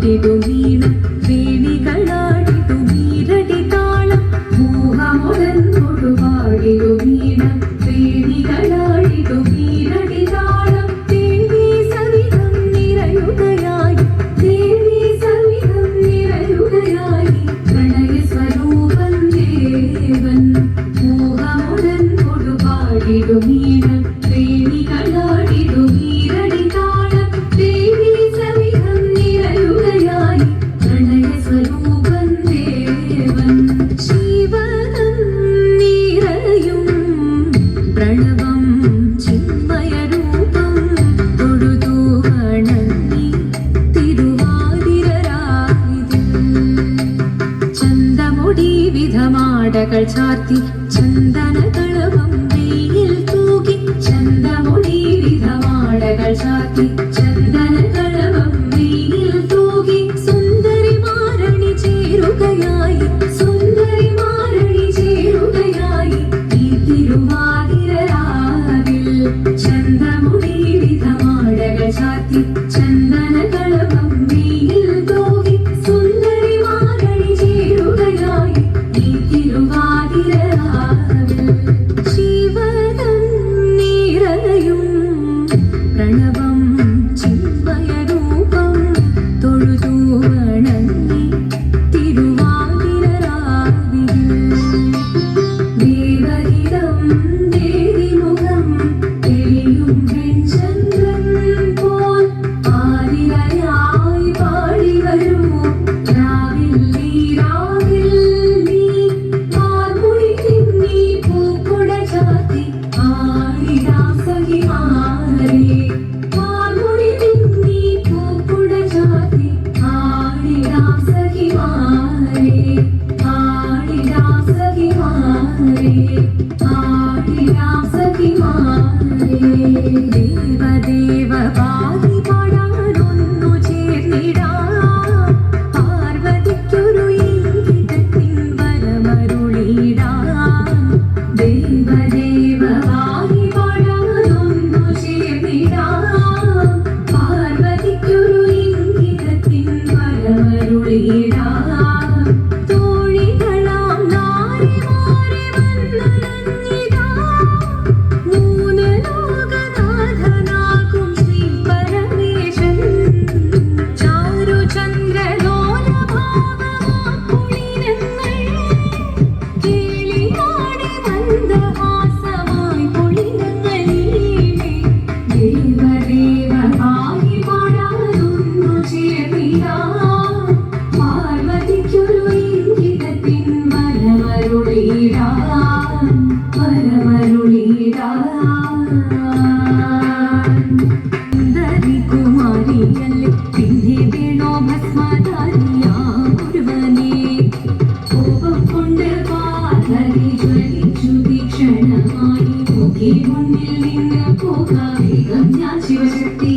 പാടിടും വീണം വേണികളാടിടും വീരടി താളം മോഹമുടന്നോടു പാടിടും വീണം വേണികളാടിടും വീരടി താളം ദേവി സവിധം നിറയുകയായി ദേവി സവിധം നിറയുകയായി പ്രണയ സ്വരൂപം ദേവൻ മോഹമുടന്നോടു പാടിടും വീണം വേണികളാടിടും വീരടി താളം ദേവി സവിധം നിറയുകയായി പ്രണയ സ്വരൂപം ദേവൻ ശിവനം നിറയും പ്രണവം ചിന്മയരൂപം തൊഴുതു വണങ്ങി തിരുവാതിരരാവിതിൽ ചന്തമുടി വിധമാടകൾ ചാർത്തി ചന്ദനകളവം വെയിൽ തൂകി ചന്തമുടി വിധമാടകൾ ചാർത്തി ചന്ദനകളവം വെയിൽ തൂകി സുന്ദരി മാരണി ചേരുകയായി സുന്ദരി മാരണി ചേരുകയായി ഈ തിരുവാതിരരാവിൽ ചന്തമുടി വിധമാടകൾ ചാർത്തി ചന്ദനകളവം വെയിൽ തൂകി സുന്ദരി മാരണി ചേരുകയായി ഈ തിരുവാതിരരാവിൽ ശിവനം നിറയും പ്രണവം ചിന്മയരൂപം തൊഴുതു വണങ്ങി തിരുവാതിരരാവിൽ ദേവഹിതം ദേവിമുഖം തെളിയും വെൺചന്ദ്രൻ പോൽ ആതിരയായി പാടി വരൂ രാവിൽ നീ മാർമുടി തിന്നി പൂക്കുട ചാത്തി ആടിടാം സഖിമാരെ മാർമുടി തിന്നി പൂക്കുട ചാത്തി ആടിടാം സഖിമാരെ ആടിടാം സഖിമാരെ ആടിടാം സഖിമാരെ ദേവദേവ പാടി പാടാനൊന്നു ചേർന്നിടാം പാർവതിക്കൊരു ഇംഗിതത്തിൻ വരമരുളിടാം ദേവദേവ പാടി പാടാനൊന്നു ചേർന്നിടാം പാർവതിക്കൊരു ഇംഗിതത്തിൻ വരമരുളിടാം തോഴികളാം നാരിമാരെ വന്നണഞ്ഞിടാം മൂന്ന് ലോകനാഥനാകും ശ്രീ പരമേശൻ ചാരുചന്ദ്രലോലഭാവമാക്കുളിനങ്ങൾ കേളിയാടി മന്ദഹാസമായി പൊളിനങ്ങൾ ദേവദേവ പാടി പാടാനൊന്നു ചേർന്നിടാം പാർവതിക്കൊരു ഇംഗിതത്തിൻ വരമരുളിടാം വരമരുളിടാം സുന്ദരി കുമാരിയല്ലേ പിന്നെ വേണോ ഭസ്മധാരിയാമൊരുവനെ കോപം കൊണ്ട് പാർവതി ജ്വലിച്ചു തീക്ഷണമായി മുഖി മുന്നിൽ നിന്ന് പോകാം വേഗം ഞാൻ ശിവശക്തി